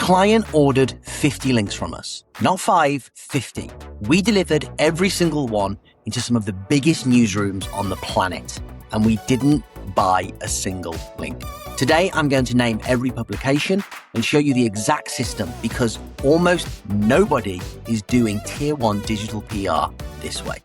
client ordered 50 links from us. Not 5, 50. We delivered every single one into some of the biggest newsrooms on the planet, and we didn't buy a single link. Today, I'm going to name every publication and show you the exact system, because almost nobody is doing tier 1 digital PR this way.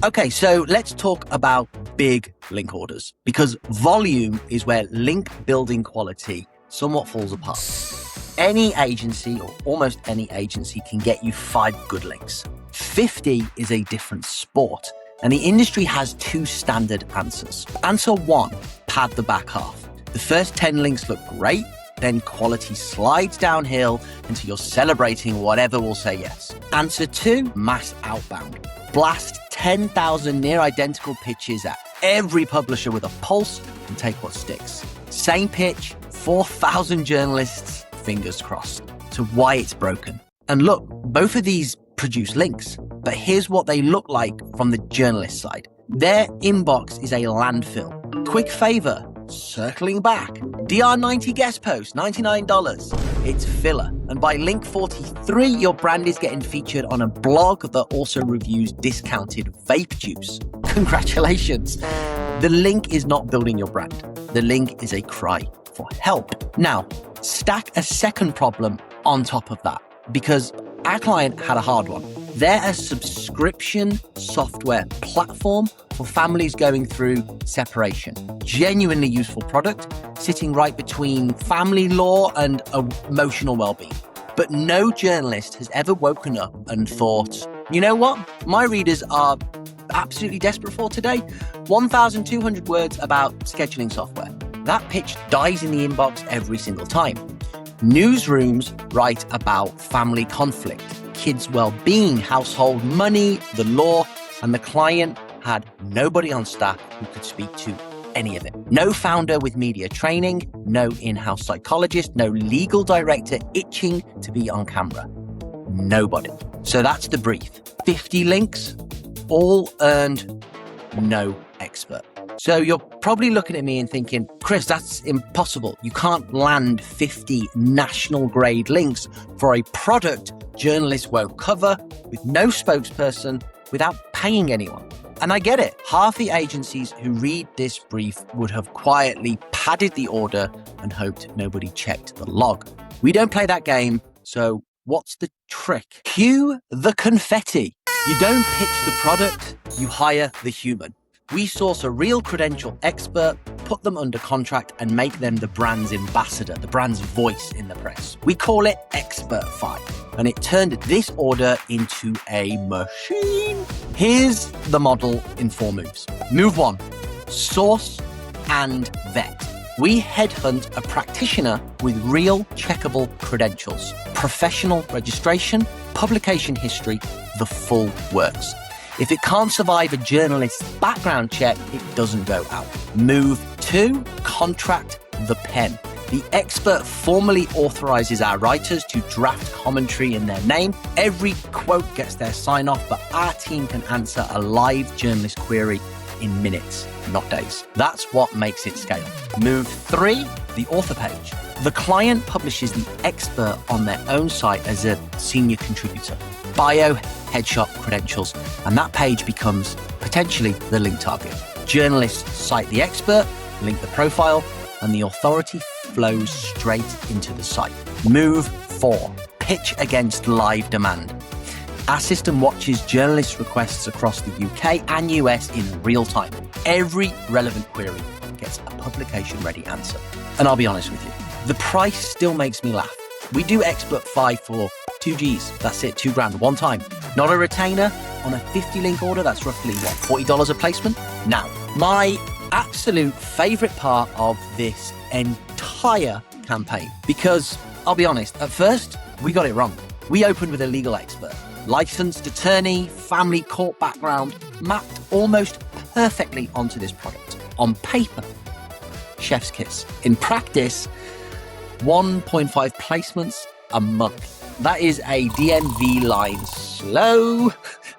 Okay, so let's talk about big link orders, because volume is where link building quality somewhat falls apart. Any agency, or almost any agency, can get you 5 good links. 50 is a different sport, and the industry has 2 standard answers. Answer 1, pad the back half. The first 10 links look great, then quality slides downhill until you're celebrating whatever will say yes. Answer 2, mass outbound. Blast 10,000 near identical pitches at every publisher with a pulse and take what sticks. Same pitch, 4,000 journalists, fingers crossed. So why it's broken? And look, both of these produce links, but here's what they look like from the journalist side. Their inbox is a landfill. Quick favor, circling back. DR90 guest post, $99. It's filler. And by link 43, your brand is getting featured on a blog that also reviews discounted vape juice. Congratulations. The link is not building your brand. The link is a cry for help. Now, stack a second problem on top of that, because our client had a hard one. They're a subscription software platform for families going through separation. Genuinely useful product, sitting right between family law and emotional well-being. But no journalist has ever woken up and thought, you know what? My readers are absolutely desperate for today. 1,200 words about scheduling software. That pitch dies in the inbox every single time. Newsrooms write about family conflict, kids' well-being, household money, the law, and the client had nobody on staff who could speak to any of it. No founder with media training, no in-house psychologist, no legal director itching to be on camera. Nobody. So that's the brief. 50 links, all earned, no expert. So you're probably looking at me and thinking, Chris, that's impossible. You can't land 50 national grade links for a product journalists won't cover with no spokesperson without paying anyone. And I get it. Half the agencies who read this brief would have quietly padded the order and hoped nobody checked the log. We don't play that game. So what's the trick? Cue the confetti. You don't pitch the product, you hire the human. We source a real credentialed expert, put them under contract, and make them the brand's ambassador, the brand's voice in the press. We call it Expert-Fi, and it turned this order into a machine. Here's the model in 4 moves. Move 1, source and vet. We headhunt a practitioner with real checkable credentials, professional registration, publication history, the full works. If it can't survive a journalist's background check, it doesn't go out. Move 2, contract the pen. The expert formally authorizes our writers to draft commentary in their name. Every quote gets their sign-off, but our team can answer a live journalist query in minutes, not days. That's what makes it scale. Move 3, the author page. The client publishes the expert on their own site as a senior contributor. Bio, headshot, credentials, and that page becomes potentially the link target. Journalists cite the expert, link the profile, and the authority flows straight into the site. Move 4, pitch against live demand. Our system watches journalist requests across the UK and US in real time. Every relevant query gets a publication-ready answer. And I'll be honest with you, the price still makes me laugh. We do Expert-Fi for 2 Gs. That's it, $2,000 one time. Not a retainer on a 50 link order. That's roughly, $40 a placement? Now, my absolute favorite part of this entire campaign, because I'll be honest, at first, we got it wrong. We opened with a legal expert, licensed attorney, family court background, mapped almost perfectly onto this product. On paper, chef's kiss. In practice, 1.5 placements a month. That is a DMV line slow.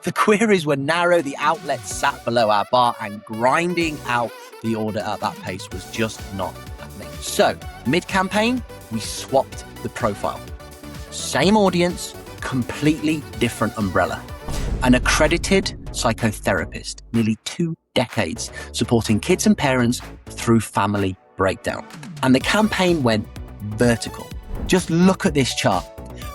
The queries were narrow, the outlets sat below our bar, and grinding out the order at that pace was just not happening. So mid-campaign, we swapped the profile. Same audience, completely different umbrella. An accredited psychotherapist, nearly 2 decades, supporting kids and parents through family breakdown. And the campaign went vertical. Just look at this chart.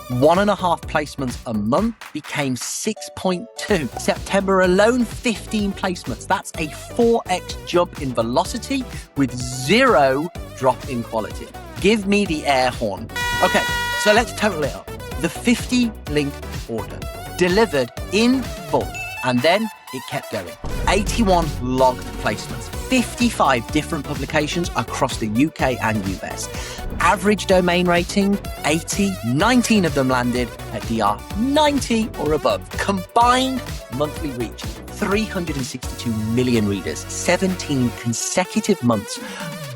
1.5 placements a month became 6.2. September alone, 15 placements. That's a 4x jump in velocity with 0 drop in quality. Give me the air horn. Okay, so let's total it up. The 50 link order delivered in full, and then it kept going. 81 logged placements, 55 different publications across the UK and US. Average domain rating, 80, 19 of them landed at DR 90 or above. Combined monthly reach, 362 million readers, 17 consecutive months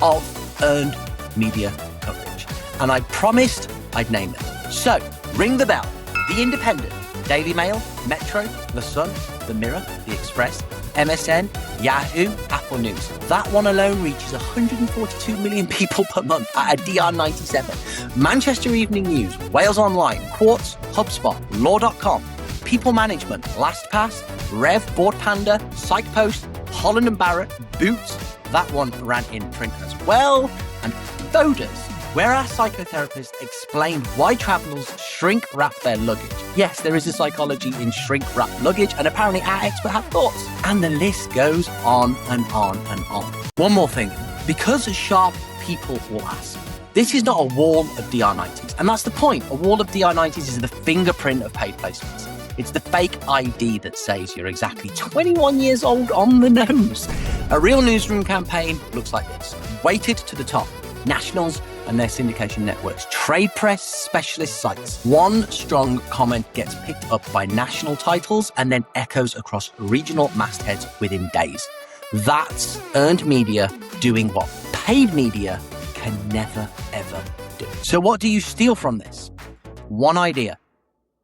of earned media coverage. And I promised I'd name them. So, ring the bell. The Independent, Daily Mail, Metro, The Sun, The Mirror, The Express, MSN, Yahoo, Apple News. That one alone reaches 142 million people per month at a DR97. Manchester Evening News, Wales Online, Quartz, HubSpot, Law.com, People Management, LastPass, Rev, Board Panda, PsychPost, Holland & Barrett, Boots. That one ran in print as well. And Voters, where our psychotherapists explained why travelers shrink-wrap their luggage. Yes, there is a psychology in shrink-wrap luggage, and apparently our expert had thoughts. And the list goes on and on and on. One more thing, because sharp people will ask, this is not a wall of DR90s, and that's the point. A wall of DR90s is the fingerprint of paid placements. It's the fake ID that says you're exactly 21 years old on the nose. A real newsroom campaign looks like this. Weighted to the top, nationals and their syndication networks, trade press, specialist sites. One strong comment gets picked up by national titles and then echoes across regional mastheads within days. That's earned media doing what paid media can never, ever do. So what do you steal from this? One idea.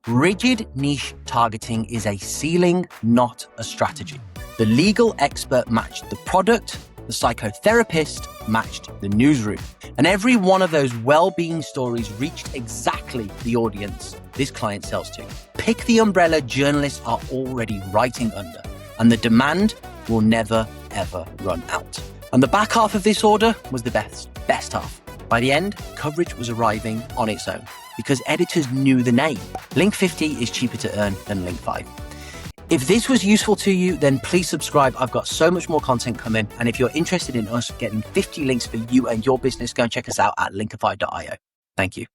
Rigid niche targeting is a ceiling, not a strategy. The legal expert matched the product, the psychotherapist matched the newsroom. And every one of those well-being stories reached exactly the audience this client sells to. Pick the umbrella journalists are already writing under, and the demand will never, ever run out. And the back half of this order was the best half. By the end, coverage was arriving on its own because editors knew the name. Link 50 is cheaper to earn than Link 5. If this was useful to you, then please subscribe. I've got so much more content coming. And if you're interested in us getting 50 links for you and your business, go and check us out at linkify.io. Thank you.